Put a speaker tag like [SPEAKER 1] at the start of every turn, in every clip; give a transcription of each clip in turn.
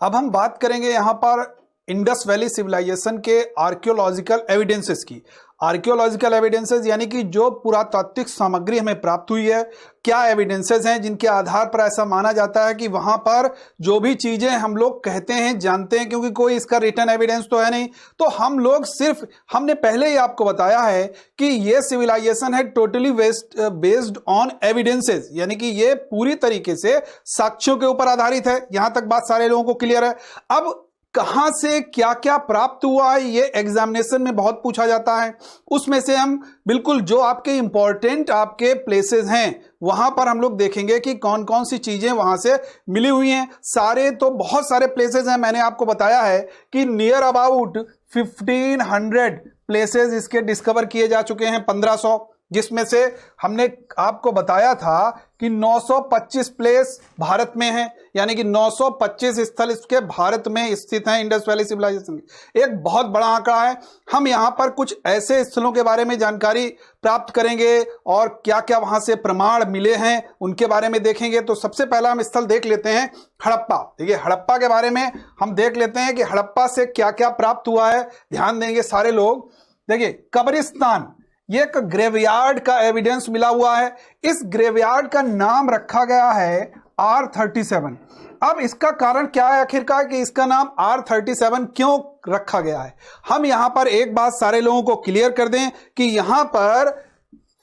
[SPEAKER 1] अब हम बात करेंगे यहां पर इंडस वैली सिविलाइजेशन के आर्कियोलॉजिकल एविडेंसेस की। आर्कियोलॉजिकल एविडेंसेस यानी कि जो पुरातात्विक सामग्री हमें प्राप्त हुई है, क्या एविडेंसेस हैं जिनके आधार पर ऐसा माना जाता है कि वहां पर जो भी चीजें हम लोग कहते हैं, जानते हैं, क्योंकि कोई इसका रिटर्न एविडेंस तो है नहीं, तो हम लोग सिर्फ, हमने पहले ही आपको बताया है कि ये सिविलाइजेशन है टोटली बेस्ड ऑन एविडेंसेस, यानी कि ये पूरी तरीके से साक्ष्यों के ऊपर आधारित है। यहां तक बात सारे लोगों को क्लियर है। अब कहां से क्या क्या प्राप्त हुआ है ये एग्जामिनेशन में बहुत पूछा जाता है। उसमें से हम बिल्कुल जो आपके इंपॉर्टेंट आपके प्लेसेस हैं वहां पर हम लोग देखेंगे कि कौन कौन सी चीजें वहां से मिली हुई हैं। सारे तो बहुत सारे प्लेसेस हैं, मैंने आपको बताया है कि नियर अबाउट 1500 प्लेसेस इसके डिस्कवर किए जा चुके हैं, 1500, जिसमें से हमने आपको बताया था कि 925 प्लेस भारत में हैं, यानी कि 925 स्थल इसके भारत में स्थित हैं इंडस वैली सिविलाइजेशन के। एक बहुत बड़ा आंकड़ा है। हम यहां पर कुछ ऐसे स्थलों के बारे में जानकारी प्राप्त करेंगे और क्या क्या वहां से प्रमाण मिले हैं उनके बारे में देखेंगे। तो सबसे पहला हम स्थल देख लेते हैं हड़प्पा। देखिए हड़प्पा के बारे में हम देख लेते हैं कि हड़प्पा से क्या क्या प्राप्त हुआ है। ध्यान देंगे सारे लोग। देखिए कब्रिस्तान, ये एक ग्रेवयार्ड का एविडेंस मिला हुआ है। इस ग्रेवयार्ड का नाम रखा गया है R37। अब इसका कारण क्या है आखिरकार कि इसका नाम R37 क्यों रखा गया है। हम यहां पर एक बात सारे लोगों को क्लियर कर दें कि यहां पर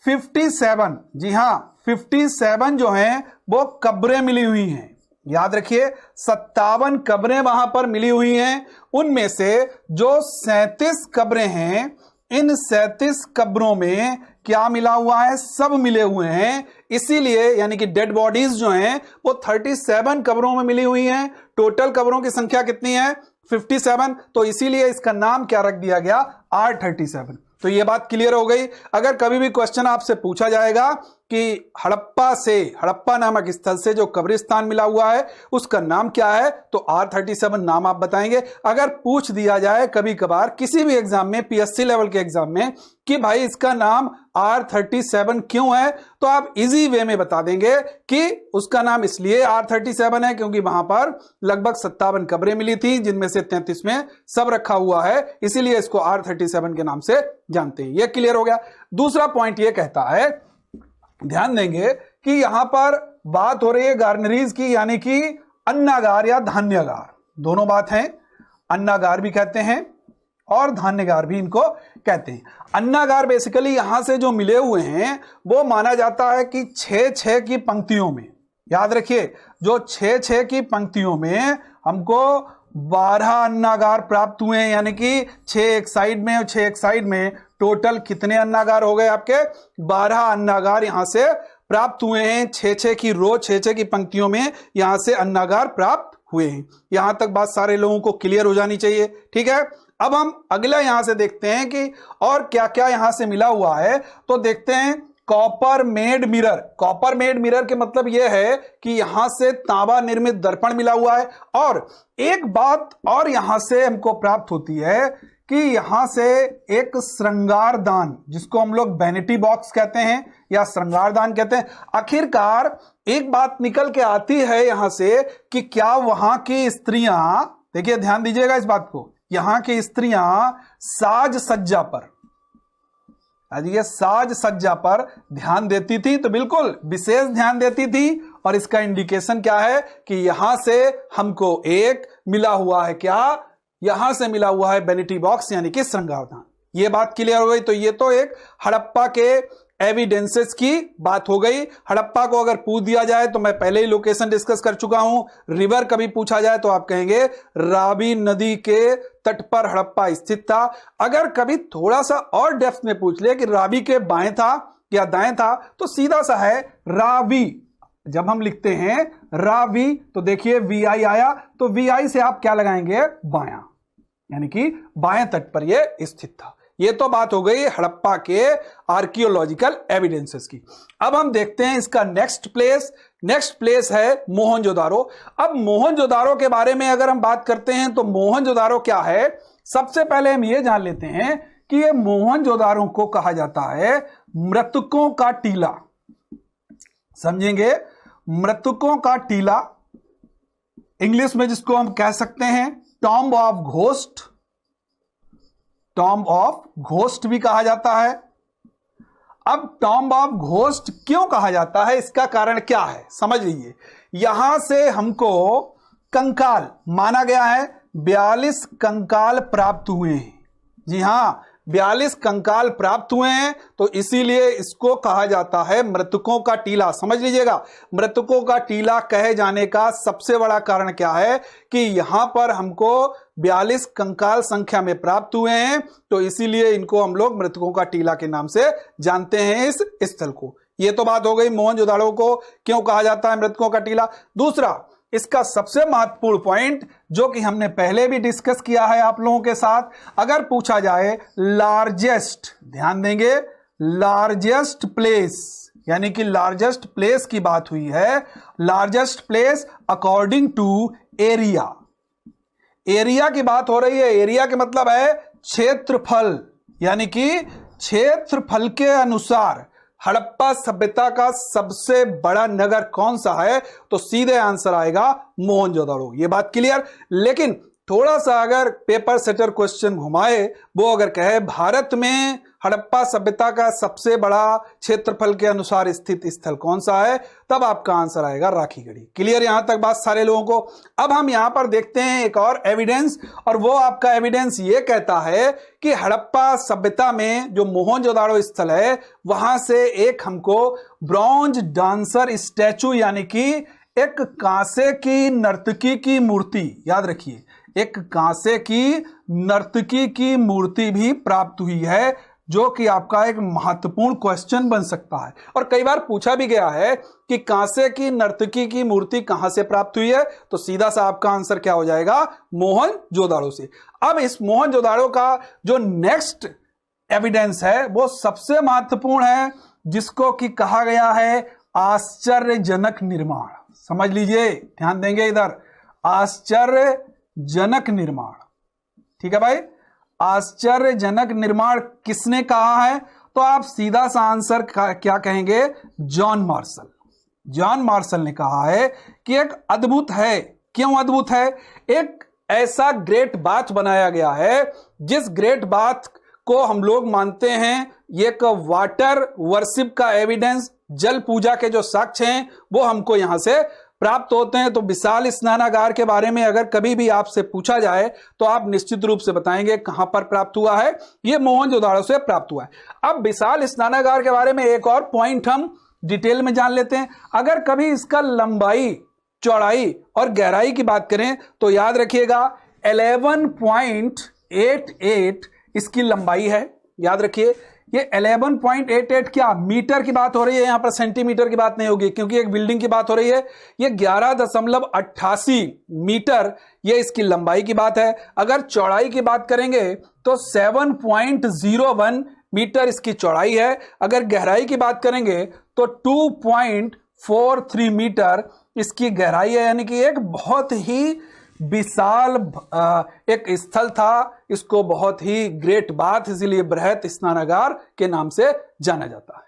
[SPEAKER 1] 57, जी हां 57 जो हैं वो कब्रें मिली हुई हैं। याद रखिए 57 कब्रें वहां पर मिली हुई हैं। उनमें से जो 37 कब्रें हैं, इन 37 कब्रों में क्या मिला हुआ है, सब मिले हुए हैं। इसीलिए यानी कि डेड बॉडीज जो हैं वो 37 कब्रों में मिली हुई हैं। टोटल कब्रों की संख्या कितनी है, 57। तो इसीलिए इसका नाम क्या रख दिया गया, R37। तो ये बात क्लियर हो गई। अगर कभी भी क्वेश्चन आपसे पूछा जाएगा कि हड़प्पा नामक स्थल से जो कब्रिस्तान मिला हुआ है उसका नाम क्या है, तो R37 नाम आप बताएंगे। अगर पूछ दिया जाए कभी कभार किसी भी एग्जाम में, PSC लेवल के एग्जाम में, कि भाई इसका नाम R37 क्यों है, तो आप इजी वे में बता देंगे कि उसका नाम इसलिए R37 है क्योंकि वहां पर लगभग 57 कब्रें मिली थी, जिनमें से 33 में सब रखा हुआ है, इसीलिए इसको R37 के नाम से जानते हैं। यह क्लियर हो गया। दूसरा पॉइंट यह कहता है, ध्यान देंगे कि यहां पर बात हो रही है गार्नरीज की, यानी कि अन्नागार या धान्यगार, दोनों बात है। अन्नागार भी कहते हैं और धान्यगार भी इनको कहते हैं। अन्नागार बेसिकली यहां से जो मिले हुए हैं वो माना जाता है कि 6-6 की पंक्तियों में, याद रखिए जो 6-6 की पंक्तियों में हमको 12 अन्नागार प्राप्त हुए हैं, यानी कि 6 एक साइड में और 6 एक साइड में, टोटल कितने अन्नागार हो गए आपके, 12 अन्नागार यहां से प्राप्त हुए हैं। 6-6 की रो, 6-6 की पंक्तियों में यहां से अन्नागार प्राप्त हुए हैं। यहां तक बात सारे लोगों को क्लियर हो जानी चाहिए, ठीक है। अब हम अगला यहां से देखते हैं कि और क्या क्या यहां से मिला हुआ है। तो देखते हैं copper made mirror. Copper made mirror के मतलब यह है कि यहां से तांबा निर्मित दर्पण मिला हुआ है। और एक बात और यहां से हमको प्राप्त होती है कि यहां से एक श्रृंगारदान, जिसको हम लोग वैनिटी बॉक्स कहते हैं या श्रृंगारदान कहते हैं, आखिरकार एक बात निकल के आती है यहां से कि क्या वहां की स्त्रियां, देखिए ध्यान दीजिएगा इस बात को, यहां की स्त्रियां साज सज्जा पर, ये साज सज्जा पर ध्यान देती थी, तो बिल्कुल विशेष ध्यान देती थी। और इसका इंडिकेशन क्या है कि यहां से हमको एक मिला हुआ है, क्या यहां से मिला हुआ है वैनिटी बॉक्स, यानी कि श्रृंगारदान। ये बात क्लियर हो गई। तो ये तो एक हड़प्पा के एविडेंसेस की बात हो गई। हड़प्पा को अगर पूछ दिया जाए तो मैं पहले ही लोकेशन डिस्कस कर चुका हूं। रिवर कभी पूछा जाए तो आप कहेंगे रावी नदी के तट पर हड़प्पा स्थित था। अगर कभी थोड़ा सा और डेप्थ में पूछ लिया कि रावी के बाएं था या दाएं था, तो सीधा सा है रावी। जब हम लिखते हैं रावी तो देखिए VI आया, तो VI से आप क्या लगाएंगे, बायां, यानी कि बाएं तट पर यह स्थित था। ये तो बात हो गई हड़प्पा के आर्कियोलॉजिकल एविडेंसेस की। अब हम देखते हैं इसका नेक्स्ट प्लेस है मोहनजोदारो। अब मोहनजोदारो के बारे में अगर हम बात करते हैं तो मोहनजोदारो क्या है, सबसे पहले हम ये जान लेते हैं कि ये मोहनजोदारो को कहा जाता है मृतकों का टीला। समझेंगे, मृतकों का टीला इंग्लिश में जिसको हम कह सकते हैं tomb of ghost, tomb of ghost भी कहा जाता है। अब टॉम्ब ऑफ घोस्ट क्यों कहा जाता है, इसका कारण क्या है समझ लीजिए। यहां से हमको कंकाल माना गया है, 42 कंकाल प्राप्त हुए हैं। जी हां, 42 कंकाल प्राप्त हुए हैं, तो इसीलिए इसको कहा जाता है मृतकों का टीला। समझ लीजिएगा, मृतकों का टीला कहे जाने का सबसे बड़ा कारण क्या है कि यहां पर हमको 42 कंकाल संख्या में प्राप्त हुए हैं, तो इसीलिए इनको हम लोग मृतकों का टीला के नाम से जानते हैं इस स्थल को। ये तो बात हो गई मोहनजोदाड़ो को क्यों कहा जाता है मृतकों का टीला। दूसरा, इसका सबसे महत्वपूर्ण पॉइंट जो कि हमने पहले भी डिस्कस किया है आप लोगों के साथ, अगर पूछा जाए लार्जेस्ट, ध्यान देंगे, लार्जेस्ट प्लेस, यानी कि लार्जेस्ट प्लेस की बात हुई है। Largest place according to area, area की बात हो रही है। एरिया के मतलब है क्षेत्रफल, यानी कि क्षेत्रफल के अनुसार हड़प्पा सभ्यता का सबसे बड़ा नगर कौन सा है, तो सीधे आंसर आएगा मोहनजोदाड़ो। ये बात क्लियर। लेकिन थोड़ा सा अगर पेपर सेटर क्वेश्चन घुमाए, वो अगर कहे भारत में हड़प्पा सभ्यता का सबसे बड़ा क्षेत्रफल के अनुसार स्थित स्थल कौन सा है, तब आपका आंसर आएगा राखीगढ़ी। क्लियर यहां तक बात सारे लोगों को। अब हम यहां पर देखते हैं एक और एविडेंस, और वो आपका एविडेंस ये कहता है कि हड़प्पा सभ्यता में जो मोहनजोदाड़ो स्थल है, वहां से एक हमको ब्रॉन्ज डांसर स्टैचू, यानी कि एक कांसे की नर्तकी की मूर्ति, याद रखिए, एक कांसे की नर्तकी की मूर्ति भी प्राप्त हुई है, जो कि आपका एक महत्वपूर्ण क्वेश्चन बन सकता है। और कई बार पूछा भी गया है कि कांसे की नर्तकी की मूर्ति कहां से प्राप्त हुई है, तो सीधा सा आपका आंसर क्या हो जाएगा, मोहनजोदाड़ो से। अब इस मोहनजोदाड़ो का जो नेक्स्ट एविडेंस है वो सबसे महत्वपूर्ण है, जिसको कि कहा गया है आश्चर्यजनक निर्माण। समझ लीजिए, ध्यान देंगे इधर, आश्चर्यजनक निर्माण। ठीक है भाई, आश्चर्यजनक निर्माण किसने कहा है, तो आप सीधा सा आंसर क्या कहेंगे, जॉन मार्शल। जॉन मार्शल ने कहा है कि एक अद्भुत है। क्यों अद्भुत है, एक ऐसा ग्रेट बाथ बनाया गया है, जिस ग्रेट बाथ को हम लोग मानते हैं एक वाटर वर्शिप का एविडेंस, जल पूजा के जो साक्ष्य हैं वो हमको यहां से प्राप्त होते हैं। तो विशाल स्नानागार के बारे में अगर कभी भी आपसे पूछा जाए तो आप निश्चित रूप से बताएंगे कहां पर प्राप्त हुआ है, ये मोहनजोदाड़ो से प्राप्त हुआ है। अब विशाल स्नानागार के बारे में एक और पॉइंट हम डिटेल में जान लेते हैं। अगर कभी इसका लंबाई, चौड़ाई और गहराई की बात करें तो याद रखिएगा 11.88 इसकी लंबाई है। याद रखिए, ये 11.88 क्या मीटर की बात हो रही है, यहां पर सेंटीमीटर की बात नहीं होगी, क्योंकि एक बिल्डिंग की बात हो रही है। ये 11.88 मीटर ये इसकी लंबाई की बात है। अगर चौड़ाई की बात करेंगे तो 7.01 मीटर इसकी चौड़ाई है। अगर गहराई की बात करेंगे तो 2.43 मीटर इसकी गहराई है, यानी कि एक बहुत ही विशाल एक स्थल था। इसको बहुत ही ग्रेट बाथ, इसीलिए बृहत स्नानागार के नाम से जाना जाता है।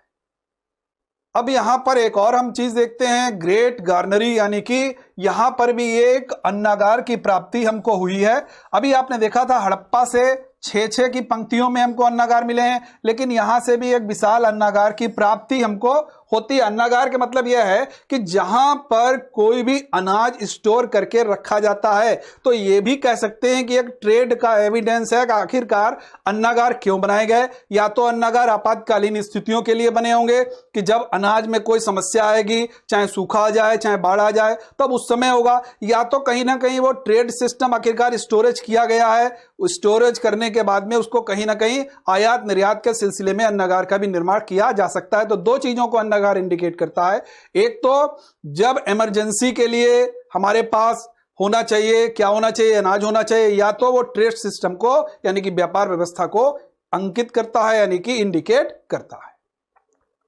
[SPEAKER 1] अब यहां पर एक और हम चीज देखते हैं, ग्रेट गार्नरी, यानी कि यहां पर भी एक अन्नागार की प्राप्ति हमको हुई है। अभी आपने देखा था हड़प्पा से 6-6 की पंक्तियों में हमको अन्नागार मिले हैं, लेकिन यहां से भी एक विशाल अन्नागार की प्राप्ति हमको होती है। अन्नागार का मतलब यह है कि जहां पर कोई भी अनाज स्टोर करके रखा जाता है, तो यह भी कह सकते हैं कि एक ट्रेड का एविडेंस है कि आखिरकार अन्नागार क्यों बनाए गए। या तो अन्नागार आपातकालीन स्थितियों के लिए बने होंगे कि जब अनाज में कोई समस्या आएगी, चाहे सूखा आ जाए चाहे बाढ़ आ जाए, तब उस समय होगा। या तो कहीं ना कहीं वो ट्रेड सिस्टम आखिरकार स्टोरेज किया गया है, स्टोरेज करने के बाद में उसको कहीं ना कहीं आयात निर्यात के सिलसिले में अन्नागार का भी निर्माण किया जा सकता है। तो दो चीजों को अन्नागार इंडिकेट करता है। एक तो जब इमरजेंसी के लिए हमारे पास होना चाहिए, क्या होना चाहिए, अनाज होना चाहिए, या तो वो ट्रेड सिस्टम को यानी कि व्यापार व्यवस्था को अंकित करता है, यानी कि इंडिकेट करता है।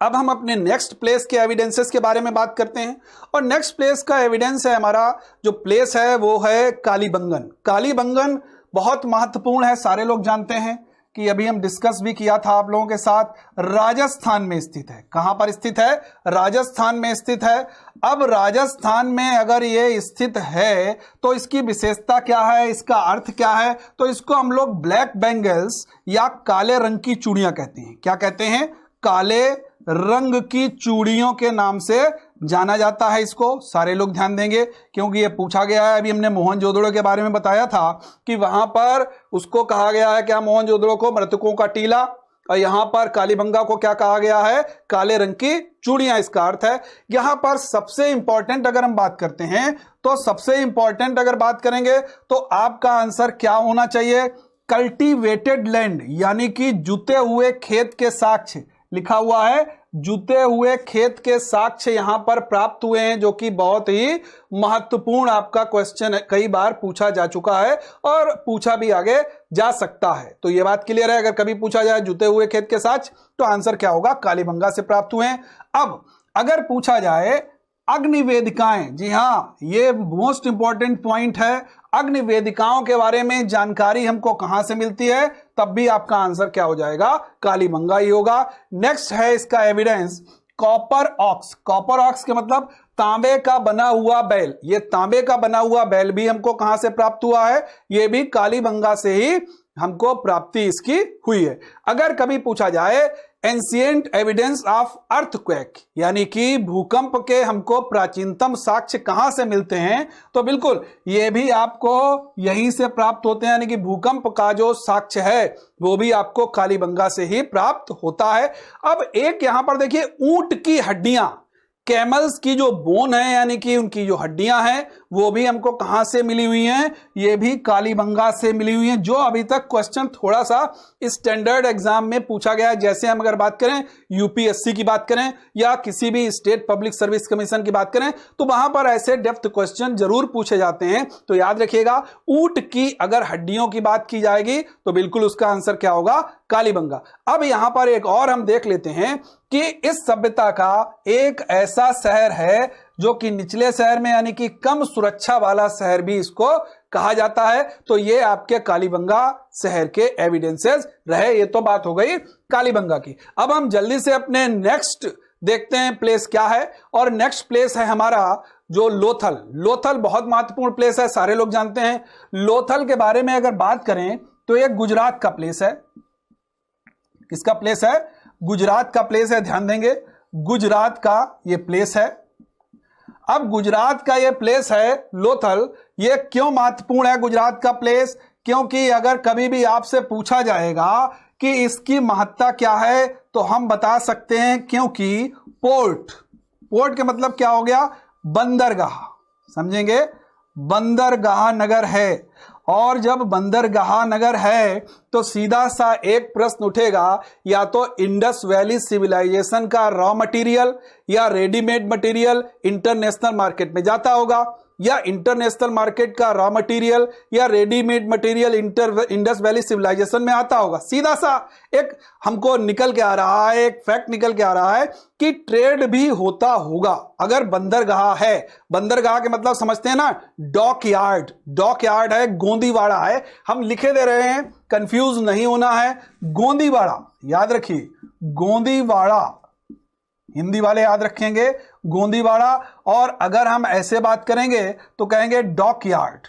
[SPEAKER 1] अब हम अपने नेक्स्ट प्लेस के एविडेंसेस के बारे में बात करते हैं, और नेक्स्ट प्लेस का एविडेंस है, हमारा जो प्लेस है वो है कालीबंगन। कालीबंगन बहुत महत्वपूर्ण है, सारे लोग जानते हैं। कि अभी हम डिस्कस भी किया था आप लोगों के साथ, राजस्थान में स्थित है। कहां पर स्थित है? राजस्थान में स्थित है। अब राजस्थान में अगर ये स्थित है तो इसकी विशेषता क्या है, इसका अर्थ क्या है? तो इसको हम लोग ब्लैक बेंगल्स या काले रंग की चूड़ियां कहते हैं। क्या कहते हैं? काले रंग की चूड़ियों के नाम से जाना जाता है इसको। सारे लोग ध्यान देंगे क्योंकि ये पूछा गया है। अभी हमने मोहनजोदड़ो के बारे में बताया था कि वहां पर उसको कहा गया है क्या? मोहनजोदड़ो को मृतकों का टीला, और यहां पर कालीबंगा को क्या कहा गया है? काले रंग की चूड़ियां। इसका अर्थ है यहां पर सबसे इंपॉर्टेंट अगर हम बात करते हैं तो सबसे इंपॉर्टेंट अगर बात करेंगे तो आपका आंसर क्या होना चाहिए? कल्टीवेटेड लैंड, यानी कि जुते हुए खेत के साक्ष्य लिखा हुआ है। जुते हुए खेत के साक्ष्य यहां पर प्राप्त हुए हैं, जो कि बहुत ही महत्वपूर्ण आपका क्वेश्चन है, कई बार पूछा जा चुका है और पूछा भी आगे जा सकता है। तो यह बात क्लियर है, अगर कभी पूछा जाए जुते हुए खेत के साक्ष्य तो आंसर क्या होगा? कालीबंगा से प्राप्त हुए हैं। अब अगर पूछा जाए अग्निवेदिकाएं, जी हां, ये मोस्ट इंपॉर्टेंट पॉइंट है। अग्निवेदिकाओं के बारे में जानकारी हमको कहां से मिलती है? तब भी आपका आंसर क्या हो जाएगा? कालीबंगा ही होगा। नेक्स्ट है इसका evidence copper ox. Copper ox के मतलब तांबे का बना हुआ बैल। ये तांबे का बना हुआ बैल भी हमको कहां से प्राप्त हुआ है? ये भी कालीबंगा से ही हमको प्राप्ति इसकी हुई है। अगर कभी पूछा जाए एंशिएंट एविडेंस ऑफ अर्थक्वेक, यानी कि भूकंप के हमको प्राचीनतम साक्ष्य कहां से मिलते हैं? तो बिल्कुल ये भी आपको यहीं से प्राप्त होते हैं, यानी कि भूकंप का जो साक्ष्य है वो भी आपको कालीबंगा से ही प्राप्त होता है। अब एक यहां पर देखिए, ऊंट की हड्डियां, कैमल्स की जो बोन है, यानी कि उनकी जो हड्डियां हैं, वो भी हमको कहां से मिली हुई हैं? ये भी कालीबंगा से मिली हुई हैं। जो अभी तक क्वेश्चन थोड़ा सा स्टैंडर्ड एग्जाम में पूछा गया है, जैसे हम अगर बात करें यूपीएससी की बात करें या किसी भी स्टेट पब्लिक सर्विस कमीशन की बात करें, तो वहां पर ऐसे डेप्थ क्वेश्चन जरूर पूछे जाते हैं। तो याद रखिएगा, ऊंट की अगर हड्डियों की बात की जाएगी तो बिल्कुल उसका आंसर क्या होगा? कालीबंगा। अब यहां पर एक और हम देख लेते हैं कि इस सभ्यता का एक ऐसा शहर है जो कि निचले शहर में, यानी कि कम सुरक्षा वाला शहर भी इसको कहा जाता है। तो ये आपके कालीबंगा शहर के एविडेंसेस रहे। ये तो बात हो गई कालीबंगा की। अब हम जल्दी से अपने नेक्स्ट देखते हैं प्लेस क्या है, और नेक्स्ट प्लेस है हमारा जो लोथल। लोथल बहुत महत्वपूर्ण प्लेस है, सारे लोग जानते हैं। लोथल के बारे में अगर बात करें तो ये गुजरात का प्लेस है। किसका प्लेस है? गुजरात का प्लेस है। ध्यान देंगे, गुजरात का ये प्लेस है। अब गुजरात का ये प्लेस है लोथल, ये क्यों महत्वपूर्ण है गुजरात का प्लेस? क्योंकि अगर कभी भी आपसे पूछा जाएगा कि इसकी महत्ता क्या है तो हम बता सकते हैं, क्योंकि पोर्ट, पोर्ट के मतलब क्या हो गया? बंदरगाह। समझेंगे, बंदरगाह नगर है। और जब बंदरगाह नगर है तो सीधा सा एक प्रश्न उठेगा, या तो इंडस वैली सिविलाइजेशन का रॉ मटेरियल या रेडीमेड मटेरियल इंटरनेशनल मार्केट में जाता होगा, या इंटरनेशनल मार्केट का रॉ मटेरियल या readymade material Indus valley civilisation में आता होगा। सीधा सा एक हमको निकल के आ रहा है, एक फैक्ट निकल के आ रहा है कि ट्रेड भी होता होगा अगर बंदरगाह है। बंदरगाह के मतलब समझते हैं ना, डॉक यार्ड। डॉक यार्ड है, गोंदीवाड़ा है। हम लिखे दे रहे हैं, कंफ्यूज नहीं होना है। गोंदीवाड़ा याद रखिए, गोंदीवाड़ा, हिंदी वाले याद रखेंगे गोंदीवाड़ा। और अगर हम ऐसे बात करेंगे तो कहेंगे डॉक यार्ड।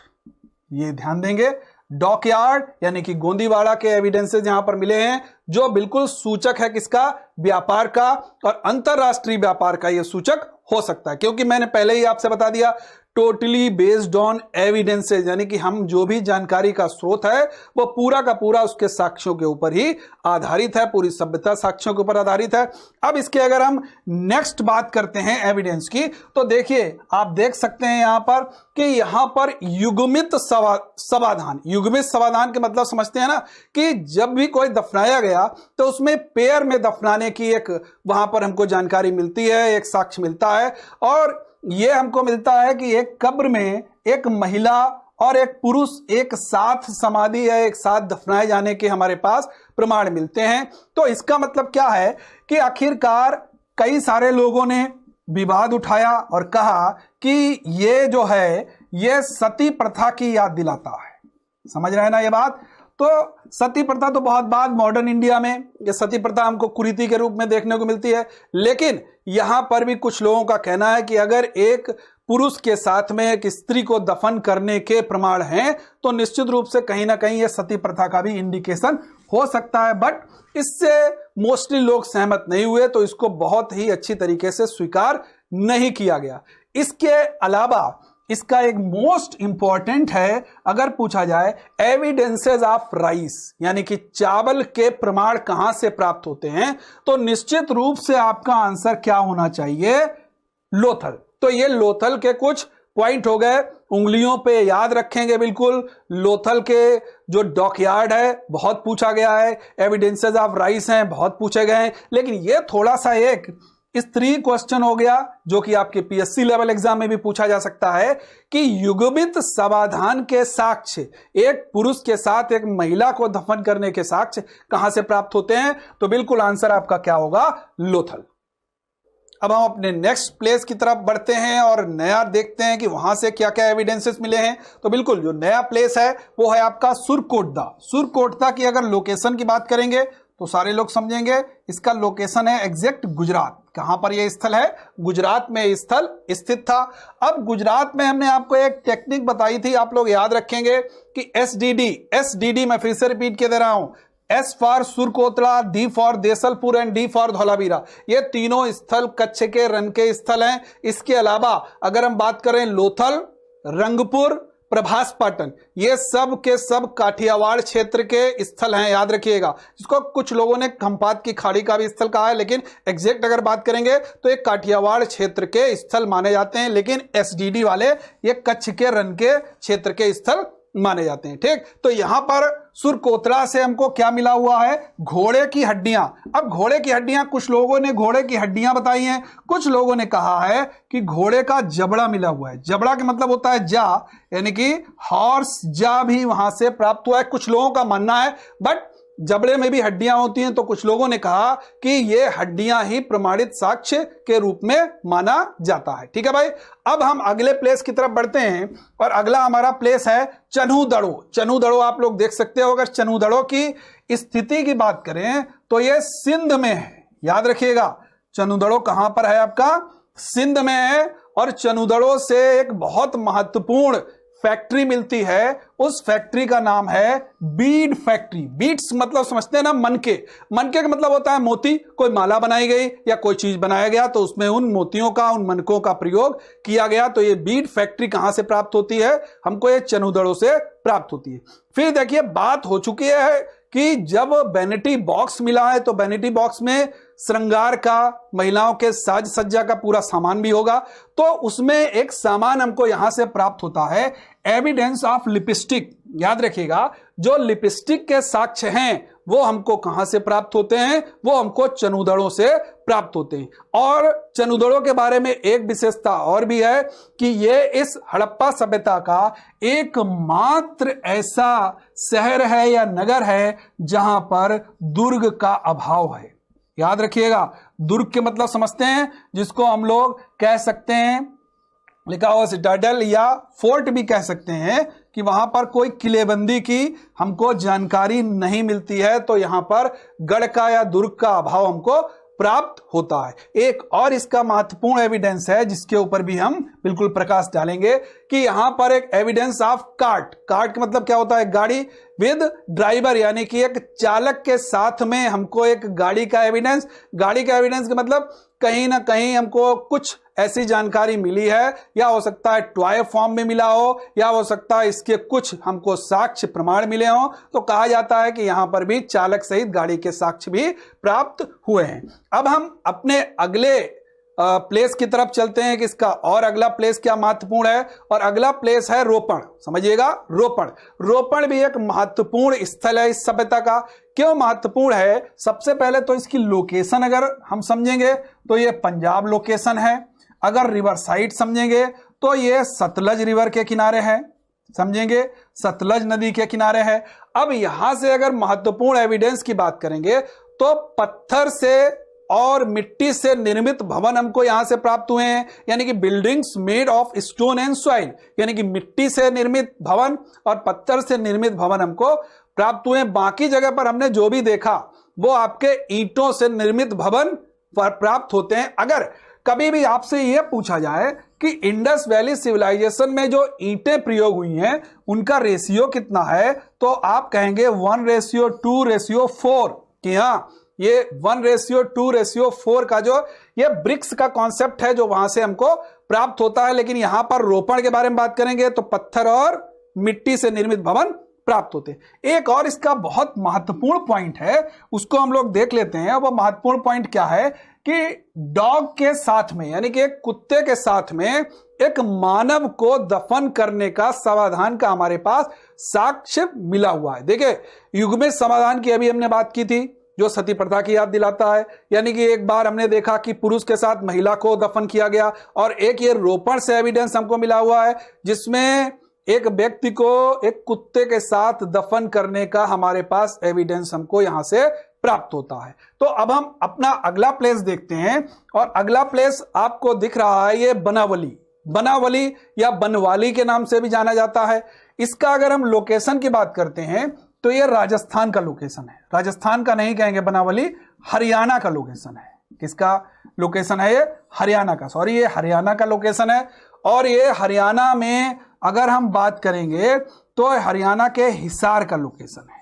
[SPEAKER 1] ये ध्यान देंगे, डॉक यार्ड यानी कि गोंदीवाड़ा के एविडेंसेस यहां पर मिले हैं, जो बिल्कुल सूचक है किसका? व्यापार का, और अंतरराष्ट्रीय व्यापार का ये सूचक हो सकता है। क्योंकि मैंने पहले ही आपसे बता दिया, टोटली बेस्ड ऑन एविडेंसेस, यानी कि हम जो भी जानकारी का स्रोत है वो पूरा का पूरा उसके साक्ष्यों के ऊपर ही आधारित है, पूरी सभ्यता साक्ष्यों के ऊपर आधारित है। अब इसके अगर हम नेक्स्ट बात करते हैं एविडेंस की, तो देखिए आप देख सकते हैं यहां पर कि यहां पर युग्मित समाधान। युग्मित समाधान के मतलब समझते हैं ना, कि जब भी कोई दफनाया गया तो उसमें पेयर में दफनाने की एक वहां पर हमको जानकारी मिलती है, एक साक्ष्य मिलता है। और यह हमको मिलता है कि एक कब्र में एक महिला और एक पुरुष एक साथ समाधि या एक साथ दफनाए जाने के हमारे पास प्रमाण मिलते हैं। तो इसका मतलब क्या है कि आखिरकार कई सारे लोगों ने विवाद उठाया और कहा कि ये जो है ये सती प्रथा की याद दिलाता है। समझ रहे हैं ना ये बात? तो सती प्रथा तो बहुत बाद मॉडर्न इंडिया में ये सती प्रथा हमको कुरीति के रूप में देखने को मिलती है, लेकिन यहां पर भी कुछ लोगों का कहना है कि अगर एक पुरुष के साथ में एक स्त्री को दफन करने के प्रमाण हैं तो निश्चित रूप से कहीं ना कहीं ये सती प्रथा का भी इंडिकेशन हो सकता है। बट इससे मोस्टली लोग सहमत नहीं हुए, तो इसको बहुत ही अच्छी तरीके से स्वीकार नहीं किया गया। इसके अलावा इसका एक मोस्ट इंपॉर्टेंट है, अगर पूछा जाए एविडेंसेस ऑफ राइस यानी कि चावल के प्रमाण कहां से प्राप्त होते हैं, तो निश्चित रूप से आपका आंसर क्या होना चाहिए, लोथल। तो ये लोथल के कुछ पॉइंट हो गए, उंगलियों पे याद रखेंगे बिल्कुल। लोथल के जो डॉकयार्ड है बहुत पूछा गया है, एविडेंसेस ऑफ राइस हैं बहुत पूछे गए हैं, लेकिन ये थोड़ा सा एक स्त्री क्वेश्चन हो गया जो कि आपके पीएससी लेवल एग्जाम में भी पूछा जा सकता है कि युगमित समाधान के साक्ष्य, एक पुरुष के साथ एक महिला को दफन करने के साक्ष्य कहां से प्राप्त होते हैं, तो बिल्कुल आंसर आपका क्या होगा, लोथल। अब हम अपने नेक्स्ट प्लेस की तरफ बढ़ते हैं और नया देखते हैं कि वहां से क्या क्या एविडेंसेस मिले हैं। तो बिल्कुल जो नया प्लेस है वो है आपका सुरकोटदा। सुरकोटदा की अगर लोकेशन की बात करेंगे तो सारे लोग समझेंगे इसका लोकेशन है एग्जैक्ट गुजरात। कहां पर यह स्थल है, गुजरात में यह स्थल स्थित था। अब गुजरात में हमने आपको एक टेक्निक बताई थी, आप लोग याद रखेंगे कि एसडीडी मैं फिर से रिपीट के दे रहा हूं, S for Surkotada, D for Desalpur and D for Dholavira. ये तीनों स्थल कच्छ के रण के स्थल हैं। इसके अलावा अगर हम बात करें लोथल, रंगपुर, प्रभास पाटन, ये सब के सब काठियावाड़ क्षेत्र के स्थल हैं, याद रखिएगा। जिसको कुछ लोगों ने खंपात की खाड़ी का भी स्थल कहा है, लेकिन एग्जैक्ट अगर बात करेंगे तो ये काठियावाड़ क्षेत्र के स्थल माने जाते हैं, लेकिन एसडीडी वाले ये कच्छ के रण के क्षेत्र के स्थल माने जाते हैं। ठीक, तो यहां पर सुरकोतरा से हमको क्या मिला हुआ है, घोड़े की हड्डियां। अब घोड़े की हड्डियां, कुछ लोगों ने घोड़े की हड्डियां बताई हैं, कुछ लोगों ने कहा है कि घोड़े का जबड़ा मिला हुआ है। जबड़ा का मतलब होता है जा, यानी कि हॉर्स जा भी वहां से प्राप्त हुआ है, कुछ लोगों का मानना है। बट जबड़े में भी हड्डियां होती हैं, तो कुछ लोगों ने कहा कि ये हड्डियां ही प्रमाणित साक्ष्य के रूप में माना जाता है। ठीक है भाई, अब हम अगले प्लेस की तरफ बढ़ते हैं और अगला हमारा प्लेस है चनूदड़ो। चनूदड़ो आप लोग देख सकते हो। अगर चनूदड़ो की स्थिति की बात करें तो ये सिंध में है, याद रखिएगा। चनूदड़ो कहां पर है, आपका सिंध में है। और चनूदड़ो से एक बहुत महत्वपूर्ण फैक्ट्री मिलती है, उस फैक्ट्री का नाम है बीड फैक्ट्री। बीड्स मतलब समझते हैं ना, मनके। मनके का मतलब होता है मोती। कोई माला बनाई गई या कोई चीज बनाया गया तो उसमें उन मोतियों का, उन मनकों का प्रयोग किया गया। तो ये बीड फैक्ट्री कहां से प्राप्त होती है, हमको ये चनूदड़ो से प्राप्त होती है। फिर देखिए बात हो चुकी है कि जब वैनिटी बॉक्स मिला है तो वैनिटी बॉक्स में श्रृंगार का, महिलाओं के साज सज्जा का पूरा सामान भी होगा। तो उसमें एक सामान हमको यहां से प्राप्त होता है, एविडेंस ऑफ लिपस्टिक। याद रखिएगा, जो लिपस्टिक के साक्ष्य हैं वो हमको कहां से प्राप्त होते हैं, वो हमको चनूदड़ो से प्राप्त होते हैं। और चनूदड़ो के बारे में एक विशेषता और भी है कि ये इस हड़प्पा सभ्यता का एकमात्र ऐसा शहर है या नगर है जहां पर दुर्ग का अभाव है। याद रखिएगा, दुर्ग के मतलब समझते हैं, जिसको हम लोग कह सकते हैं लिखा हुआ सिटाडेल या फोर्ट भी कह सकते हैं, कि वहां पर कोई किलेबंदी की हमको जानकारी नहीं मिलती है। तो यहां पर गढ़ का या दुर्ग का अभाव हमको प्राप्त होता है। एक और इसका महत्वपूर्ण एविडेंस है जिसके ऊपर भी हम बिल्कुल प्रकाश डालेंगे कि यहां पर एक एविडेंस ऑफ कार्ट। कार्ट का मतलब क्या होता है, गाड़ी विद ड्राइवर, यानी कि एक चालक के साथ में हमको एक गाड़ी का एविडेंस। गाड़ी का एविडेंस का मतलब कहीं ना कहीं हमको कुछ ऐसी जानकारी मिली है, या हो सकता है टॉय फॉर्म में मिला हो, या हो सकता है इसके कुछ हमको साक्ष्य प्रमाण मिले हों। तो कहा जाता है कि यहां पर भी चालक सहित गाड़ी के साक्ष्य भी प्राप्त हुए हैं। अब हम अपने अगले प्लेस की तरफ चलते हैं कि इसका और अगला प्लेस क्या महत्वपूर्ण है, और अगला प्लेस है रोपण। समझिएगा, रोपण। रोपण भी एक महत्वपूर्ण स्थल है इस सभ्यता का। क्यों महत्वपूर्ण है, सबसे पहले तो इसकी लोकेशन अगर हम समझेंगे तो ये पंजाब लोकेशन है। अगर रिवर साइड समझेंगे तो ये सतलज रिवर के किनारे है, समझेंगे, सतलज नदी के किनारे है। अब यहां से अगर महत्वपूर्ण एविडेंस की बात करेंगे तो पत्थर से और मिट्टी से निर्मित भवन हमको यहां से प्राप्त हुए हैं, यानी कि buildings made of stone and soil, यानी कि मिट्टी से निर्मित भवन और पत्थर से निर्मित भवन हमको प्राप्त हुए। बाकी जगह पर हमने जो भी देखा वो आपके ईंटों से निर्मित भवन पर प्राप्त होते हैं। अगर कभी भी आपसे यह पूछा जाए कि इंडस वैली सिविलाइजेशन में जो ईंटें प्रयोग हुई हैं उनका रेशियो कितना है, तो आप कहेंगे 1:2:4 कि हाँ, ये 1:2:4 का जो ये ब्रिक्स का कॉन्सेप्ट है जो वहां से हमको प्राप्त होता है। लेकिन यहां पर रोपण के बारे में बात करेंगे तो पत्थर और मिट्टी से निर्मित भवन प्राप्त होते हैं। एक और इसका बहुत महत्वपूर्ण पॉइंट है, उसको हम लोग देख लेते हैं। वो महत्वपूर्ण पॉइंट क्या है कि डॉग के साथ में, यानी कि एक कुत्ते के साथ में एक मानव को दफन करने का समाधान का हमारे पास साक्ष्य मिला हुआ है। देखिए, युग्मित समाधान की अभी हमने बात की थी जो सती प्रथा की याद दिलाता है। यानी कि एक बार हमने देखा कि पुरुष के साथ महिला को दफन किया गया, और एक ये रोपण से एविडेंस हमको मिला हुआ है जिसमें एक व्यक्ति को एक कुत्ते के साथ दफन करने का हमारे पास एविडेंस हमको यहां से प्राप्त होता है। तो अब हम अपना अगला प्लेस देखते हैं, और अगला प्लेस आपको दिख रहा है ये बनावली। बनावली या बनवाली के नाम से भी जाना जाता है। इसका अगर हम लोकेशन की बात करते हैं तो ये राजस्थान का लोकेशन है। राजस्थान का नहीं कहेंगे बनावली, हरियाणा का लोकेशन है। किसका लोकेशन है ये? हरियाणा का। सॉरी, ये हरियाणा का लोकेशन है। और ये हरियाणा में अगर हम बात करेंगे तो हरियाणा के हिसार का लोकेशन है।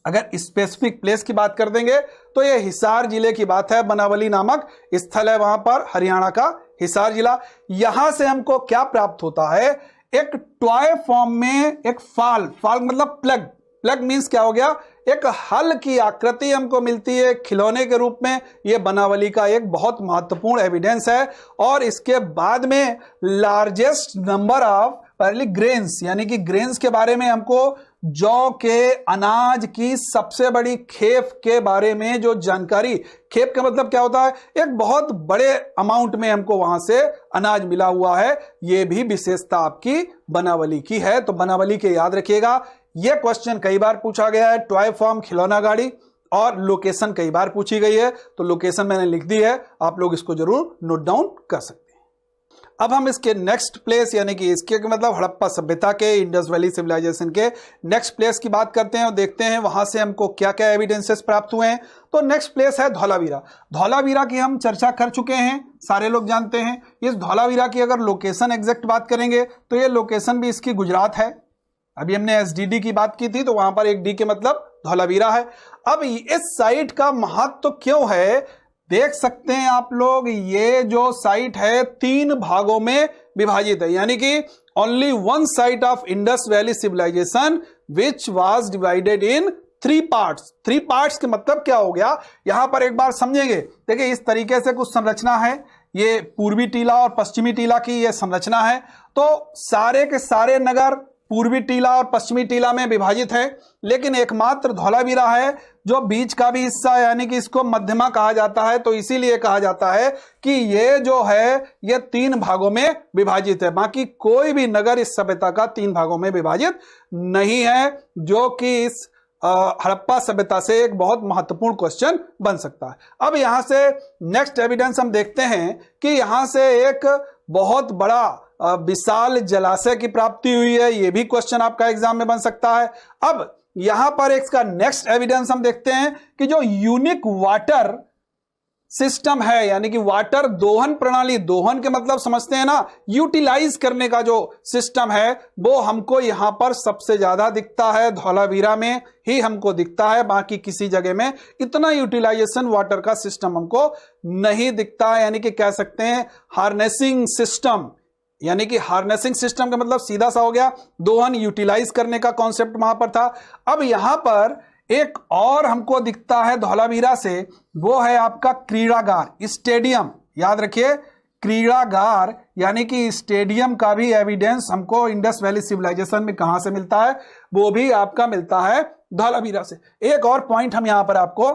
[SPEAKER 1] अगर स्पेसिफिक प्लेस की बात कर देंगे तो ये हिसार जिले की बात है। बनावली नामक स्थल है वहां पर, हरियाणा का हिसार जिला। यहां से हमको क्या प्राप्त होता है? एक टॉय फॉर्म में एक फाल मतलब प्लग। प्लग मीन्स क्या हो गया? एक हल की आकृति हमको मिलती है खिलौने के रूप में। यह बनावली का एक बहुत महत्वपूर्ण एविडेंस है। और इसके बाद में लार्जेस्ट नंबर ऑफ पहले ग्रेन्स, यानी कि ग्रेन्स के बारे में हमको जौ के अनाज की सबसे बड़ी खेप के बारे में जो जानकारी, खेप का मतलब क्या होता है? एक बहुत बड़े अमाउंट में हमको वहां से अनाज मिला हुआ है। यह भी विशेषता आपकी बनावली की है। तो बनावली के याद रखिएगा, यह क्वेश्चन कई बार पूछा गया है। टॉय फॉर्म, खिलौना गाड़ी, और लोकेशन कई बार पूछी गई है। तो लोकेशन मैंने लिख दी है, आप लोग इसको जरूर नोट डाउन कर सकते हैं। अब हम इसके नेक्स्ट प्लेस, यानी कि इसके मतलब हड़प्पा सभ्यता के, इंडस वैली सिविलाइजेशन के नेक्स्ट प्लेस की बात करते हैं और देखते हैं वहां से हमको क्या क्या एविडेंसेस प्राप्त हुए हैं। तो नेक्स्ट प्लेस है धौलावीरा। धौलावीरा की हम चर्चा कर चुके हैं, सारे लोग जानते हैं। इस धौलावीरा की अगर लोकेशन एग्जैक्ट बात करेंगे तो ये लोकेशन भी इसकी गुजरात है। अभी हमने SDD की बात की थी तो वहां पर एक डी के मतलब धौलावीरा है। अब इस साइट का महत्व क्यों है देख सकते हैं आप लोग। ये जो साइट है 3 भागों में विभाजित है, यानी कि only one site of Indus valley civilisation which was divided in 3 parts. 3 parts के मतलब क्या हो गया, यहां पर एक बार समझेंगे। देखिए, इस तरीके से कुछ संरचना है। ये पूर्वी टीला और पश्चिमी टीला की ये संरचना है। तो सारे के सारे नगर पूर्वी टीला और पश्चिमी टीला में विभाजित है, लेकिन एकमात्र धौलावीरा है जो बीच का भी हिस्सा है, यानी कि इसको मध्यमा कहा जाता है। तो इसीलिए कहा जाता है कि ये जो है ये 3 भागों में विभाजित है। बाकी कोई भी नगर इस सभ्यता का 3 भागों में विभाजित नहीं है, जो कि इस हड़प्पा सभ्यता से एक बहुत महत्वपूर्ण क्वेश्चन बन सकता है। अब यहां से नेक्स्ट एविडेंस हम देखते हैं कि यहां से एक बहुत बड़ा विशाल जलाशय की प्राप्ति हुई है। यह भी क्वेश्चन आपका एग्जाम में बन सकता है। अब यहां पर इसका नेक्स्ट एविडेंस हम देखते हैं कि जो यूनिक वाटर सिस्टम है, यानी कि वाटर दोहन प्रणाली, दोहन के मतलब समझते हैं ना, यूटिलाइज करने का जो सिस्टम है, वो हमको यहां पर सबसे ज्यादा दिखता है। धौलावीरा में ही हमको दिखता है, बाकी किसी जगह में इतना यूटिलाइजेशन वाटर का सिस्टम हमको नहीं दिखता है। यानी कि कह सकते हैं हार्नेसिंग सिस्टम, यानी कि हार्नेसिंग सिस्टम का मतलब सीधा सा हो गया दोहन, यूटिलाइज करने का कॉन्सेप्ट वहां पर था। अब यहां पर एक और हमको दिखता है धौलावीरा से, वो है आपका क्रीड़ागार, स्टेडियम। याद रखिए, क्रीड़ागार यानी कि स्टेडियम का भी एविडेंस हमको इंडस वैली सिविलाइजेशन में कहां से मिलता है? वो भी आपका मिलता है धौलावीरा से। एक और पॉइंट हम यहां पर आपको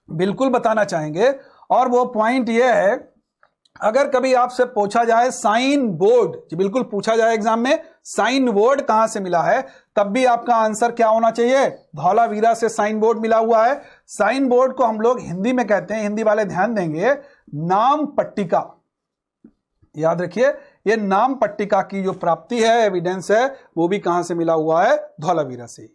[SPEAKER 1] बिल्कुल बताना चाहेंगे, और वो पॉइंट ये है, अगर कभी आपसे पूछा जाए साइन बोर्ड, बिल्कुल पूछा जाए एग्जाम में, साइन बोर्ड कहां से मिला है, तब भी आपका आंसर क्या होना चाहिए? धौलावीरा से साइन बोर्ड मिला हुआ है। साइन बोर्ड को हम लोग हिंदी में कहते हैं, हिंदी वाले ध्यान देंगे, नाम पट्टिका। याद रखिए, ये नाम पट्टिका की जो प्राप्ति है, एविडेंस है, वो भी कहां से मिला हुआ है? धौलावीरा से।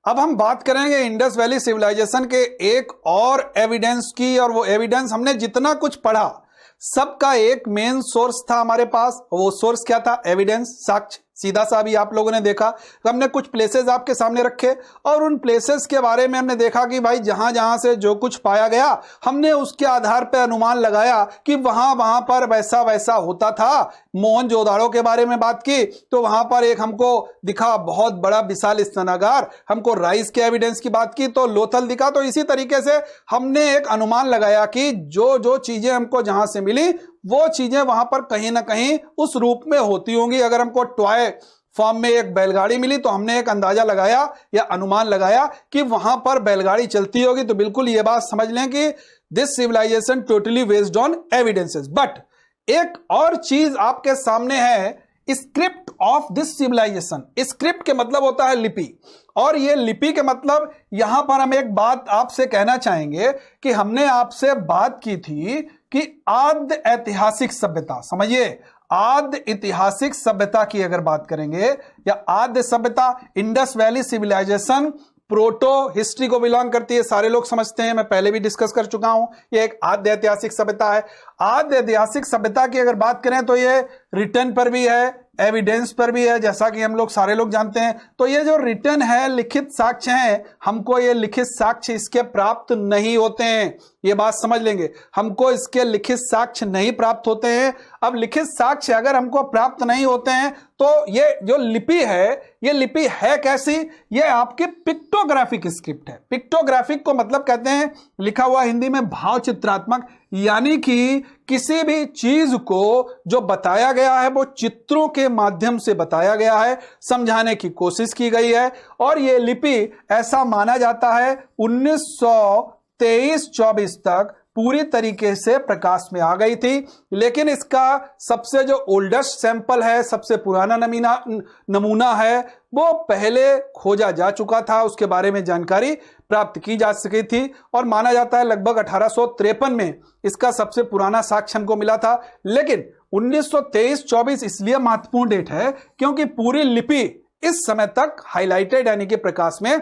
[SPEAKER 1] अब हम बात करेंगे इंडस वैली सिविलाइजेशन के एक और एविडेंस की, और वो एविडेंस हमने जितना कुछ पढ़ा सबका एक मेन सोर्स था हमारे पास। वो सोर्स क्या था? एविडेंस, साक्ष्य। सीधा सा भी आप लोगों ने देखा, तो हमने कुछ प्लेसेस आपके सामने रखे और उन प्लेसेस के बारे में हमने देखा कि भाई जहां जहां से जो कुछ पाया गया हमने उसके आधार पर अनुमान लगाया कि वहां वहां पर वैसा वैसा होता था। मोहनजोदाड़ो के बारे में बात की तो वहां पर एक हमको दिखा बहुत बड़ा विशाल स्नानागार, हमको राइस के एविडेंस की बात की तो लोथल दिखा। तो इसी तरीके से हमने एक अनुमान लगाया कि जो जो चीजें हमको जहां से मिली वो चीजें वहां पर कहीं ना कहीं उस रूप में होती होंगी। अगर हमको टॉय फॉर्म में एक बैलगाड़ी मिली तो हमने एक अंदाजा लगाया या अनुमान लगाया कि वहां पर बैलगाड़ी चलती होगी। तो बिल्कुल ये बात समझ लें कि this civilisation totally based on evidences. But एक और चीज आपके सामने है, script of this civilisation. Script के मतलब होता है लिपि, और ये लिपि के मतलब यहां पर हम एक बात आपसे कहना चाहेंगे कि हमने आपसे बात की थी कि आद्य ऐतिहासिक सभ्यता, समझिए आद्य ऐतिहासिक सभ्यता की अगर बात करेंगे या आद्य सभ्यता, Indus valley civilisation proto history को बिलोंग करती है, सारे लोग समझते हैं, मैं पहले भी डिस्कस कर चुका हूं। ये एक आद्य ऐतिहासिक सभ्यता है। आद्य ऐतिहासिक सभ्यता की अगर बात करें तो ये रिटर्न पर भी है, एविडेंस पर भी है, जैसा कि हम लोग सारे लोग जानते हैं। तो ये जो रिटर्न है, लिखित साक्ष्य हैं, हमको ये लिखित साक्ष्य इसके प्राप्त नहीं होते हैं। ये बात समझ लेंगे, हमको इसके लिखित साक्ष्य नहीं प्राप्त होते हैं। अब लिखित साक्ष्य अगर हमको प्राप्त नहीं होते हैं तो ये जो लिपि है, ये लिपि है कैसी? ये आपकी पिक्टोग्राफिक स्क्रिप्ट है। पिक्टोग्राफिक को मतलब कहते हैं लिखा हुआ हिंदी में भाव चित्रात्मक, यानी कि किसी भी चीज को जो बताया गया है वो चित्रों के माध्यम से बताया गया है, समझाने की कोशिश की गई है। और ये लिपि ऐसा माना जाता है 1923-24 तक पूरी तरीके से प्रकाश में आ गई थी। लेकिन इसका सबसे जो ओल्डेस्ट सैंपल है, सबसे पुराना नमूना है, वो पहले खोजा जा चुका था, उसके बारे में जानकारी प्राप्त की जा सकी थी और माना जाता है लगभग 1853 में इसका सबसे पुराना साक्ष्य हमको मिला था। लेकिन 1923-24 इसलिए महत्वपूर्ण डेट है क्योंकि पूरी लिपि इस समय तक हाईलाइटेड यानी कि प्रकाश में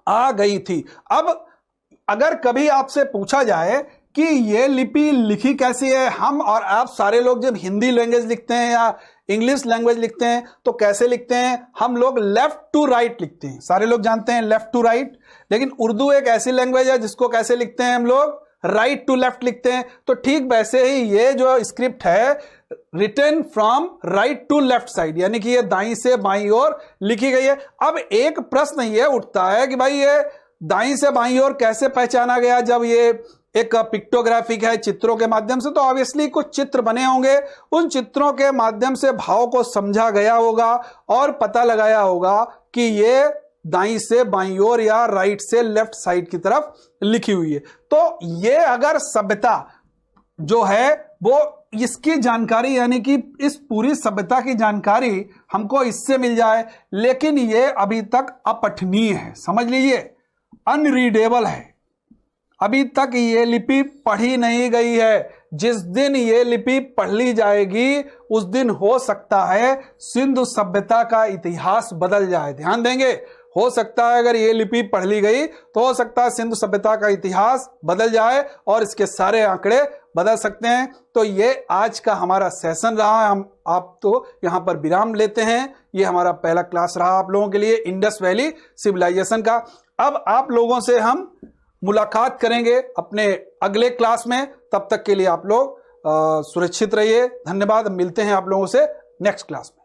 [SPEAKER 1] आ गई थी। अब अगर कभी आपसे पूछा जाए कि ये लिपि लिखी कैसी है, हम और आप सारे लोग जब हिंदी लैंग्वेज लिखते हैं या इंग्लिश लैंग्वेज लिखते हैं तो कैसे लिखते हैं? हम लोग लेफ्ट टू राइट लिखते हैं, सारे लोग जानते हैं लेफ्ट टू राइट। लेकिन उर्दू एक ऐसी लैंग्वेज है जिसको कैसे लिखते हैं हम लोग? राइट टू लेफ्ट लिखते हैं। तो ठीक वैसे ही ये जो स्क्रिप्ट है written from right to left side, यानी कि ये दाईं से बाईं ओर लिखी गई है। अब एक प्रश्न ये उठता है कि भाई ये दाईं से बाईं ओर कैसे पहचाना गया? जब ये एक पिक्टोग्राफिक है, चित्रों के माध्यम से, तो ऑब्वियसली कुछ चित्र बने होंगे, उन चित्रों के माध्यम से भाव को समझा गया होगा और पता लगाया होगा कि ये दाईं से बाईं ओर या राइट से लेफ्ट साइड की तरफ लिखी हुई है। तो ये अगर सभ्यता जो है वो इसकी जानकारी यानी कि इस पूरी सभ्यता की जानकारी हमको इससे मिल जाए, लेकिन ये अभी तक अपठनीय है, समझ लीजिए अनरीडेबल है। अभी तक ये लिपि पढ़ी नहीं गई है। जिस दिन ये लिपि पढ़ ली जाएगी उस दिन हो सकता है सिंधु सभ्यता का इतिहास बदल जाए। ध्यान देंगे, हो सकता है अगर ये लिपि पढ़ ली गई तो हो सकता है सिंधु सभ्यता का इतिहास बदल जाए और इसके सारे आंकड़े बदल सकते हैं। तो ये आज का हमारा सेशन रहा है, हम आप तो यहां पर विराम लेते हैं। ये हमारा पहला क्लास रहा आप लोगों के लिए इंडस वैली सिविलाइजेशन का। अब आप लोगों से हम मुलाकात करेंगे अपने अगले क्लास में। तब तक के लिए आप लोग सुरक्षित रहिए। धन्यवाद। मिलते हैं आप लोगों से नेक्स्ट क्लास में।